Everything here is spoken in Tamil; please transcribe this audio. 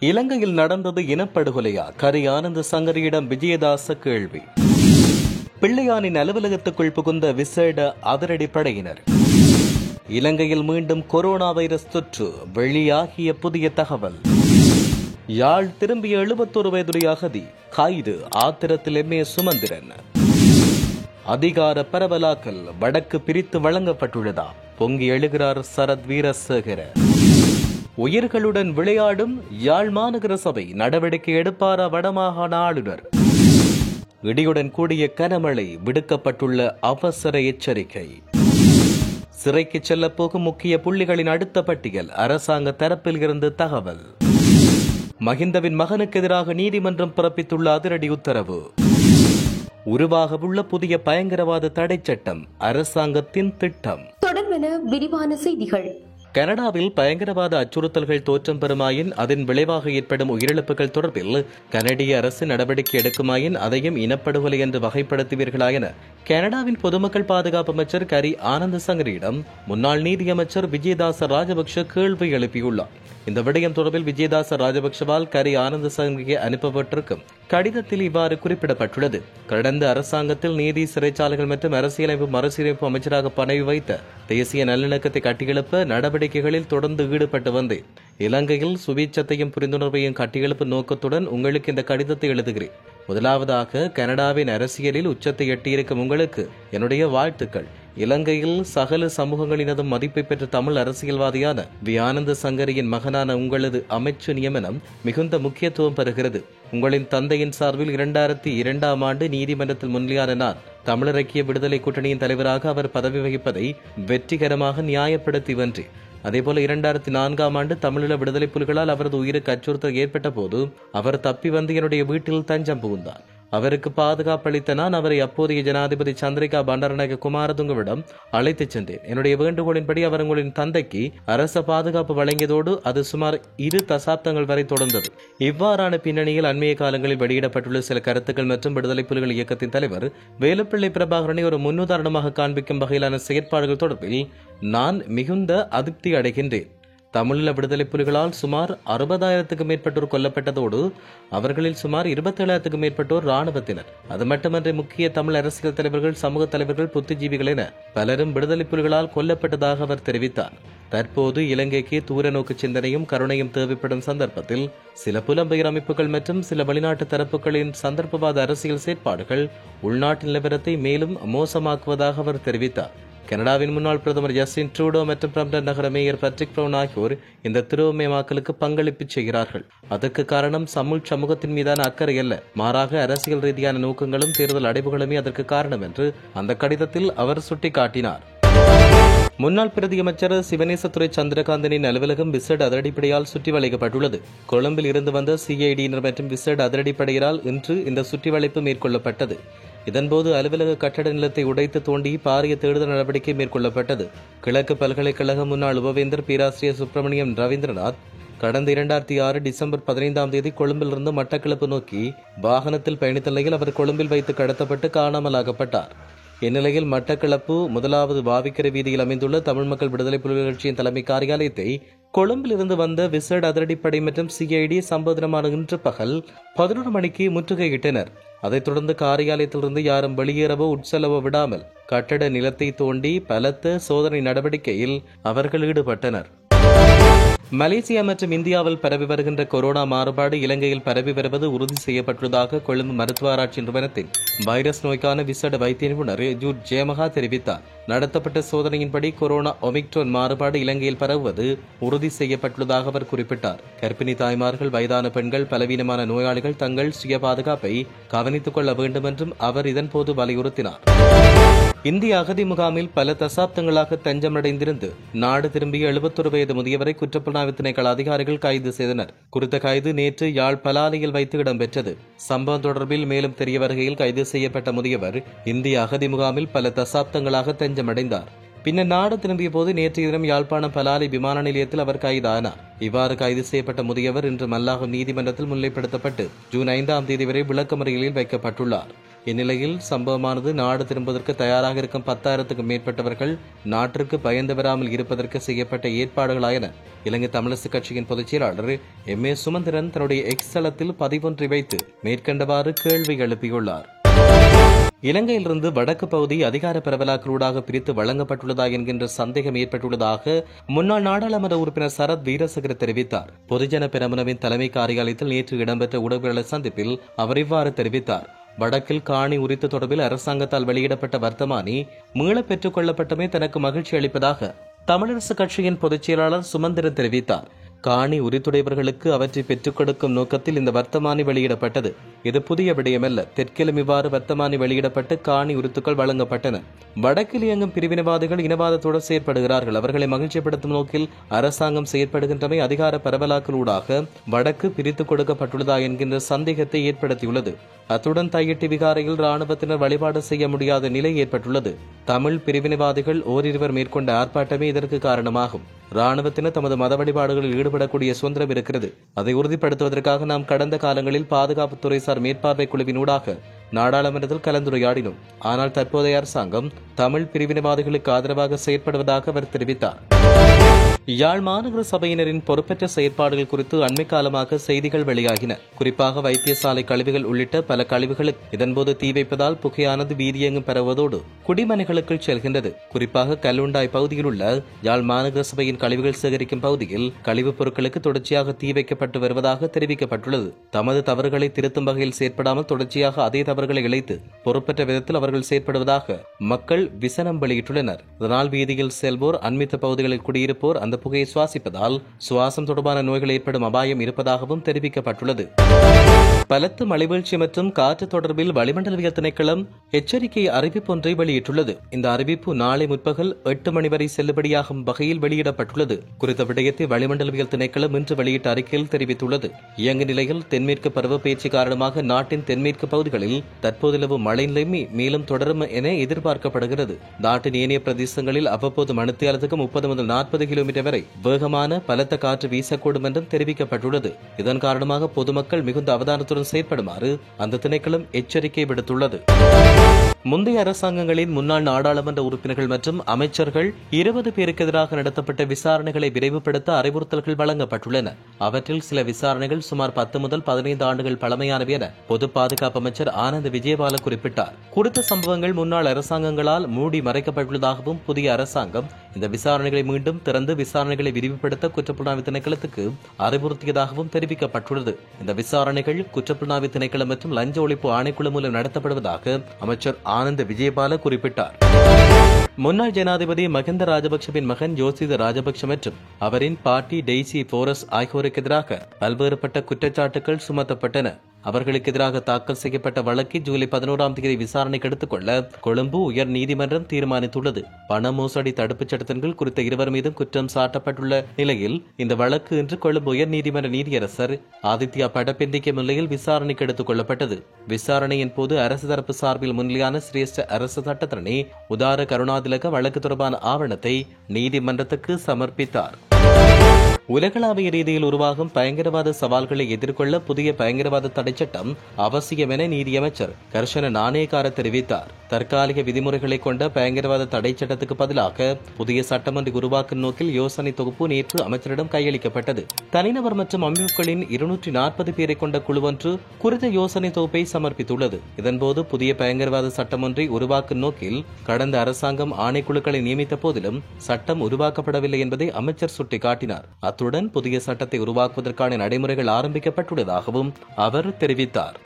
இலங்கையில் நடந்தது இனப்படுகொலையா? கரி ஆனந்த சங்கரியிடம் விஜயதாச கேள்வி. பிள்ளையானின் அலுவலகத்துக்குள் புகுந்த விசேட அதிரடிப்படையினர். இலங்கையில் மீண்டும் கொரோனா வைரஸ் தொற்று வெளியாகிய புதிய தகவல். யாழ் திரும்பிய 71 வயதுடைய அகதி கைது, ஆத்திரத்தில் எம்ஏ சுமந்திரன். அதிகார பரவலாக்கல் வடக்கு பிரித்து வழங்கப்பட்டுள்ளதா? பொங்கி எழுகிறார் சரத் வீரசேகர. உயிர்களுடன் விளையாடும் யாழ் மாநகர சபை நடவடிக்கை எடுப்பாரா வடமாகாண ஆளுநர்? இடியுடன் கூடிய கனமழை, விடுக்கப்பட்டுள்ள அவசர எச்சரிக்கை. சிறைக்கு செல்ல போகும் முக்கிய புள்ளிகளின் அடுத்த பட்டியல் அரசாங்க தரப்பில் இருந்து தகவல். மஹிந்தவின் மகனுக்கு எதிராக நீதிமன்றம் பிறப்பித்துள்ள அதிரடி உத்தரவு. உருவாகவுள்ள புதிய பயங்கரவாத தடை சட்டம் அரசாங்கத்தின் திட்டம். தொடர்பென விரிவான செய்திகள். கனடாவில் பயங்கரவாத அச்சுறுத்தல்கள் தோற்றம் பெறுமாயின் அதன் விளைவாக ஏற்படும் உயிரிழப்புகள் தொடர்பில் கனடிய அரசு நடவடிக்கை எடுக்குமாயின் அதையும் இனப்படுகொலை என்று வகைப்படுத்துவீர்களா என கனடாவின் பொதுமக்கள் பாதுகாப்பு அமைச்சர் கரி ஆனந்த சங்கரியிடம் முன்னாள் நீதியமைச்சர் விஜயதாச ராஜபக்ஷ கேள்வி எழுப்பியுள்ளார். இந்த விடயம் தொடர்பில் விஜயதாச ராஜபக்ஷவால் கரி ஆனந்த சங்கரிக்கு அனுப்பப்பட்டிருக்கும் கடிதத்தில் இவ்வாறு குறிப்பிடப்பட்டுள்ளது. கடந்த அரசாங்கத்தில் நீதி, சிறைச்சாலைகள் மற்றும் அரசியலமைப்பு மறுசீரமைப்பு அமைச்சராக பதவி வைத்த தேசிய நல்லிணக்கத்தை கட்டியெழுப்ப நடவடிக்கைகளில் தொடர்ந்து ஈடுபட்டு வந்தேன். இலங்கையில் சுபீட்சத்தையும் புரிந்துணர்வையும் கட்டியெழுப்பும் நோக்கத்துடன் உங்களுக்கு இந்த கடிதத்தை எழுதுகிறேன். முதலாவதாக, கனடாவின் அரசியலில் உச்சத்தை எட்டியிருக்கும் உங்களுக்கு என்னுடைய வாழ்த்துக்கள். இலங்கையில் சகல சமூகங்களினதும் மதிப்பை பெற்ற தமிழ் அரசியல்வாதியான வி ஆனந்த சங்கரியின் மகனான உங்களது அமைச்சு நியமனம் மிகுந்த முக்கியத்துவம் பெறுகிறது. உங்களின் தந்தையின் சார்பில் 2002ஆம் ஆண்டு நீதிமன்றத்தில் முன்னிலையான நான் தமிழர் ஐக்கிய விடுதலை கூட்டணியின் தலைவராக அவர் பதவி வகிப்பதை வெற்றிகரமாக நியாயப்படுத்தி வென்றேன். அதேபோல 2004ஆம் ஆண்டு தமிழீழ விடுதலை புலிகளால் அவரது உயிருக்கு அச்சுறுத்தல் ஏற்பட்ட போது அவர் தப்பி வந்து என்னுடைய வீட்டில் தஞ்சம் புகுந்தார். அவருக்கு பாதுகாப்பு அளித்த நான் அவரை அப்போதைய ஜனாதிபதி சந்திரிகா பண்டாரநாயக்க குமாரதுங்கவிடம் அழைத்துச் சென்றேன். என்னுடைய வேண்டுகோளின்படி அவர் உங்களின் தந்தைக்கு அரச பாதுகாப்பு வழங்கியதோடு அது சுமார் 2 தசாப்தங்கள் வரை தொடர்ந்தது. இவ்வாறான பின்னணியில் அண்மைய காலங்களில் வெளியிடப்பட்டுள்ள சில கருத்துக்கள் மற்றும் விடுதலை புலிகள் இயக்கத்தின் தலைவர் வேலுப்பிள்ளை பிரபாகரனை ஒரு முன்னுதாரணமாக காண்பிக்கும் வகையிலான செயற்பாடுகள் தொடர்பில் நான் மிகுந்த அதிருப்தி அடைகின்றேன். தமிழீழ விடுதலை புலிகளால் சுமார் 60,000க்கும் மேற்பட்டோர் கொல்லப்பட்டதோடு அவர்களில் சுமார் 27,000க்கும் மேற்பட்டோர் இராணுவத்தினர். அது மட்டுமன்றி முக்கிய தமிழ் அரசியல் தலைவர்கள், சமூக தலைவர்கள், புத்திஜீவிகள் என பலரும் விடுதலை புலிகளால் கொல்லப்பட்டதாக அவர் தெரிவித்தார். தற்போது இலங்கைக்கு தூர நோக்கு சிந்தனையும் கருணையும் தேவைப்படும் சந்தர்ப்பத்தில் சில புலம்பெயர் அமைப்புகள் மற்றும் சில வெளிநாட்டு தரப்புகளின் சந்தர்ப்பவாத அரசியல் செயற்பாடுகள் உள்நாட்டு நிலவரத்தை மேலும் மோசமாக்குவதாக அவர் தெரிவித்தார். கனடாவின் முன்னாள் பிரதமர் ஜஸ்டின் ட்ரூடோ மற்றும் பிரம்டன் நகர மேயர் பேட்ரிக் பிரவுன் ஆகியோர் இந்த திருவமயமாக்கலுக்கு பங்களிப்பு செய்கிறார்கள். அதற்கு காரணம் சமூகத்தின் மீதான அக்கறை அல்ல, மாறாக அரசியல் ரீதியான நோக்கங்களும் தேர்தல் அடைவுகளுமே அதற்கு காரணம் என்று அந்த கடிதத்தில் அவர் சுட்டிக்காட்டினார். முன்னாள் பிரதியமைச்சர் சிவனேசத்துறை சந்திரகாந்தனின் அலுவலகம் விசேட அதிரடிப்படையால் சுற்றி வளைக்கப்பட்டுள்ளது. கொழும்பில் இருந்து வந்த சிஐடியினர் மற்றும் விசேட அதிரடிப்படையினால் இன்று இந்த சுற்றி வளைப்பு மேற்கொள்ளப்பட்டது. இதன்போது அலுவலக கட்டட நிலத்தை உடைத்து தோண்டி பாரிய தேடுதல் நடவடிக்கை மேற்கொள்ளப்பட்டது. கிழக்கு பல்கலைக்கழக முன்னாள் உபவேந்தர் பேராசிரியர் சுப்பிரமணியம் ரவீந்திரநாத் கடந்த 2006 டிசம்பர் 15ஆம் தேதி கொழும்பிலிருந்து மட்டக்களப்பு நோக்கி வாகனத்தில் பயணித்த நிலையில் அவர் கொழும்பில் வைத்து கடத்தப்பட்டு காணாமலாக்கப்பட்டார். இந்நிலையில் மட்டக்களப்பு 1வது வாவிக்கரை வீதியில் அமைந்துள்ள தமிழ் மக்கள் விடுதலை புலிகள் கட்சியின் தலைமை காரியாலயத்தை கொழும்பில் இருந்து வந்த விசேட அதிரடிப்படை மற்றும் சிஐடி சம்பவ தினமான இன்று பகல் 11 மணிக்கு முற்றுகையிட்டனர். அதைத் தொடர்ந்து காரியாலயத்திலிருந்து யாரும் வெளியேறவோ உட்செல்லவோ விடாமல் கட்டட நிலத்தை தோண்டி பலத்த சோதனை நடவடிக்கையில் அவர்கள் ஈடுபட்டனர். மலேசியா மற்றும் இந்தியாவில் பரவி வருகின்ற கொரோனா மாறுபாடு இலங்கையில் பரவி வருவது உறுதி செய்யப்பட்டுள்ளதாக கொழும்பு மருத்துவ ஆராய்ச்சி நிறுவனத்தின் வைரஸ் நோய்க்கான விசேட வைத்திய நிபுணர் ஜூட் ஜெயமகா தெரிவித்தார். நடத்தப்பட்ட சோதனையின்படி கொரோனா ஒமிக்ரோன் மாறுபாடு இலங்கையில் பரவுவது உறுதி செய்யப்பட்டுள்ளதாக அவர் குறிப்பிட்டார். கர்ப்பிணி தாய்மார்கள், வயதான பெண்கள், பலவீனமான நோயாளிகள் தங்கள் சுய பாதுகாப்பை கவனித்துக் கொள்ள வேண்டும் என்றும் அவர் இதன்போது வலியுறுத்தினார். இந்திய அகதி முகாமில் பல தசாப்தங்களாக தஞ்சமடைந்திருந்து நாடு திரும்பிய 71 வயது முதியவரை குற்றப்புலனாய்வு திணைக்கள அதிகாரிகள் கைது செய்தனர். குறித்த கைது நேற்று யாழ் பலாலியில் வைத்து இடம்பெற்றது. சம்பவம் தொடர்பில் மேலும் தெரிய வருகையில் கைது செய்யப்பட்ட முதியவர் இந்திய அகதி முகாமில் பல தசாப்தங்களாக தஞ்சமடைந்தார். பின்னர் நாடு திரும்பிய போது நேற்றைய தினம் யாழ்ப்பாணம் பலாலி விமான நிலையத்தில் அவர் கைதானார். இவ்வாறு கைது செய்யப்பட்ட முதியவர் இன்று மல்லாகம் நீதிமன்றத்தில் முன்னிலைப்படுத்தப்பட்டு ஜூன் 5ஆம் தேதி வரை விளக்கமறியலில் வைக்கப்பட்டுள்ளார். இந்நிலையில் சம்பவமானது நாடு திரும்புவதற்கு தயாராக இருக்கும் 10,000க்கும் மேற்பட்டவர்கள் நாட்டிற்கு பயந்து வராமல் இருப்பதற்கு செய்யப்பட்ட ஏற்பாடுகளாயன இலங்கை தமிழரசுக் கட்சியின் பொதுச் செயலாளர் எம்.ஏ. சுமந்திரன் தன்னுடைய எக்ஸ் தளத்தில் பதிவொன்றை வைத்து மேற்கண்டவாறு கேள்வி எழுப்பியுள்ளார். இலங்கையிலிருந்து வடக்கு பகுதி அதிகார பரவலாக்களூடாக பிரித்து வழங்கப்பட்டுள்ளதா என்கின்ற சந்தேகம் ஏற்பட்டுள்ளதாக முன்னாள் நாடாளுமன்ற உறுப்பினர் சரத் வீரசேகர தெரிவித்தார். பொதுஜன பெரமுனவின் தலைமை காரியாலயத்தில் நேற்று இடம்பெற்ற ஊடகவியலாளர் சந்திப்பில் அவர் இவ்வாறு தெரிவித்தார். வடக்கில் காணி உரித்து தொடர்பில் அரசாங்கத்தால் வெளியிடப்பட்ட வர்த்தமானி மீள பெற்றுக் கொள்ளப்பட்டமே தனக்கு மகிழ்ச்சி அளிப்பதாக தமிழரசுக் கட்சியின் பொதுச் செயலாளர் சுமந்திரன் தெரிவித்தார். காணி உரித்துடையவர்களுக்கு அவற்றை பெற்றுக் கொடுக்கும் நோக்கத்தில் இந்த வர்த்தமானி வெளியிடப்பட்டது. இது புதிய விடயமல்ல. தெற்கிலும் இவ்வாறு வர்த்தமானி வெளியிடப்பட்டு காணி உரித்துக்கள் வழங்கப்பட்டன. வடக்கில் இயங்கும் பிரிவினைவாதிகள் இனவாதத்தோடு செயற்படுகிறார்கள். அவர்களை மகிழ்ச்சிப்படுத்தும் நோக்கில் அரசாங்கம் செயற்படுகின்றமை அதிகார பரவலாக்களூடாக வடக்கு பிரித்துக் கொடுக்கப்பட்டுள்ளதா என்கின்ற சந்தேகத்தை ஏற்படுத்தியுள்ளது. அத்துடன் தையிட்டி விகாரையில் ராணுவத்தினர் வழிபாடு செய்ய முடியாத நிலை ஏற்பட்டுள்ளது. தமிழ் பிரிவினைவாதிகள் ஓரிருவர் மேற்கொண்ட ஆர்ப்பாட்டமே இதற்கு காரணமாகும். ராணுவத்தினர் தமது மத வழிபாடுகளில் ஈடுபடக்கூடிய சுதந்திரம் இருக்கிறது. அதை உறுதிப்படுத்துவதற்காக நாம் கடந்த காலங்களில் பாதுகாப்புத்துறைசார் மேற்பார்வை குழுவினூடாக நாடாளுமன்றத்தில் கலந்துரையாடினோம். ஆனால் தற்போதைய அரசாங்கம் தமிழ் பிரிவினைவாதிகளுக்கு ஆதரவாக செயற்படுவதாக அவர் தெரிவித்தார். யாழ் மாநகர சபையினரின் பொறுப்பற்ற செயற்பாடுகள் குறித்து அண்மை காலமாக செய்திகள் வெளியாகின. குறிப்பாக வைத்தியசாலை கழிவுகள் உள்ளிட்ட பல கழிவுகளுக்கு இதன்போது தீ வைப்பதால் புகையானது வீரியங்கும் பரவுவதோடு குடிமனைகளுக்குள் செல்கின்றது. குறிப்பாக கல்லுண்டாய் பகுதியில் உள்ள யாழ் மாநகர சபையின் கழிவுகள் சேகரிக்கும் பகுதியில் கழிவுப் பொருட்களுக்கு தொடர்ச்சியாக தீ வைக்கப்பட்டு வருவதாக தெரிவிக்கப்பட்டுள்ளது. தமது தவறுகளை திருத்தும் வகையில் செயற்படாமல் தொடர்ச்சியாக அதே தவறுகளை இழைத்து பொறுப்பற்ற விதத்தில் அவர்கள் செயற்படுவதாக மக்கள் விசனம் வெளியிட்டுள்ளனர். இதனால் வீதியில் செல்வோர், அண்மித்த பகுதிகளில் குடியிருப்போர் அந்த புகையை சுவாசிப்பதால் சுவாசம் தொடர்பான நோய்கள் ஏற்படும் அபாயம் இருப்பதாகவும் தெரிவிக்கப்பட்டுள்ளது. பலத்த மழைவீழ்ச்சி மற்றும் காற்று தொடர்பில் வளிமண்டலவியல் திணைக்களம் எச்சரிக்கை அறிவிப்பு ஒன்றை வெளியிட்டுள்ளது. இந்த அறிவிப்பு நாளை முற்பகல் 8 மணி வரை செல்லுபடியாகும் வகையில் வெளியிடப்பட்டுள்ளது. குறித்த விடயத்தை வளிமண்டலவியல் திணைக்களம் இன்று வெளியிட்ட அறிக்கையில் தெரிவித்துள்ளது. இயங்கு நிலையில் தென்மேற்கு பருவப்பெயர்ச்சி காரணமாக நாட்டின் தென்மேற்கு பகுதிகளில் தற்போது நிலவும் மழை நிலைமை மேலும் தொடரும் என எதிர்பார்க்கப்படுகிறது. நாட்டின் ஏனைய பிரதேசங்களில் அவ்வப்போது மணித்தியாலத்துக்கு 30 முதல் 40 கிலோமீட்டர் வரை வேகமான பலத்த காற்று வீசக்கூடும் என்றும் தெரிவிக்கப்பட்டுள்ளது. இதன் காரணமாக பொதுமக்கள் மிகுந்த அவதானத்துடன் செயற்படுமாறு அந்த திணைக்களம் எச்சரிக்கை விடுத்துள்ளது. முந்தைய அரசாங்கங்களின் முன்னாள் நாடாளுமன்ற உறுப்பினர்கள் மற்றும் அமைச்சர்கள் 20 பேருக்கு எதிராக நடத்தப்பட்ட விசாரணைகளை விரைவுபடுத்த அறிவுறுத்தல்கள் வழங்கப்பட்டுள்ளன. அவற்றில் சில விசாரணைகள் சுமார் 10 முதல் 15 ஆண்டுகள் பழமையானவை என பொது பாதுகாப்பு அமைச்சர் ஆனந்த் விஜயபால குறிப்பிட்டார். குறித்த சம்பவங்கள் முன்னாள் அரசாங்கங்களால் மூடி மறைக்கப்பட்டுள்ளதாகவும் புதிய அரசாங்கம் இந்த விசாரணைகளை மீண்டும் திறந்து விசாரணைகளை விரிவுபடுத்த குற்றப்புலனாய்வு திணைக்களத்துக்கு அறிவுறுத்தியதாகவும் தெரிவிக்கப்பட்டுள்ளது. இந்த விசாரணைகள் குற்றப்புலனாய்வு திணைக்களம் மற்றும் லஞ்ச ஒழிப்பு ஆணைக்குழு மூலம் நடத்தப்படுவதாக அமைச்சர் ஆனந்த் விஜயபால குறிப்பிட்டார். முன்னாள் ஜனாதிபதி மஹிந்த ராஜபக்சவின் மகன் யோசித ராஜபக்ச மற்றும் அவரின் பாட்டி டெய்சி போரஸ் ஆகியோருக்கு எதிராக பல்வேறுபட்ட குற்றச்சாட்டுகள் சுமத்தப்பட்டன. அவர்களுக்கு எதிராக தாக்கல் செய்யப்பட்ட வழக்கை ஜூலை 11ஆம் தேதி விசாரணைக்கு எடுத்துக் கொள்ள கொழும்பு உயர் நீதிமன்றம் தீர்மானித்துள்ளது. பண மோசடி தடுப்புச் சட்டத்தின் கீழ் குறித்த இருவர் மீதும் குற்றம் சாட்டப்பட்டுள்ள நிலையில் இந்த வழக்கு இன்று கொழும்பு உயர் நீதிமன்ற நீதியரசர் ஆதித்யா படப்பெந்திக்க முன்னிலையில் விசாரணைக்கு எடுத்துக் கொள்ளப்பட்டது. விசாரணையின் போது அரசு தரப்பு சார்பில் முன்னிலையான சிரேஷ்ட அரசு சட்டத்தரணி உதார கருணாதிலக வழக்கு தொடர்பான ஆவணத்தை நீதிமன்றத்துக்கு சமர்ப்பித்தார். உலகளாவிய ரீதியில் உருவாகும் பயங்கரவாத சவால்களை எதிர்கொள்ள புதிய பயங்கரவாத தடைச் சட்டம் அவசியம் என நீதியமைச்சர் கர்ஷன நாணயக்கார தெரிவித்தார். தற்காலிக விதிமுறைகளை கொண்ட பயங்கரவாத தடைச் சட்டத்துக்கு பதிலாக புதிய சட்டம் ஒன்றை உருவாக்கும் நோக்கில் யோசனை தொகுப்பு நேற்று அமைச்சரிடம் கையளிக்கப்பட்டது. தனிநபர் மற்றும் அமைப்புகளின் 240 பேரை கொண்ட குழு ஒன்று குறித்த யோசனை தொகுப்பை சமர்ப்பித்துள்ளது. இதன்போது புதிய பயங்கரவாத சட்டம் ஒன்றை உருவாக்கும் நோக்கில் கடந்த அரசாங்கம் ஆணைக்குழுக்களை நியமித்த போதிலும் சட்டம் உருவாக்கப்படவில்லை என்பதை அமைச்சர் சுட்டிக்காட்டினார். அத்துடன் புதிய சட்டத்தை உருவாக்குவதற்கான நடைமுறைகள் ஆரம்பிக்கப்பட்டுள்ளதாகவும் அவர் தெரிவித்தார்.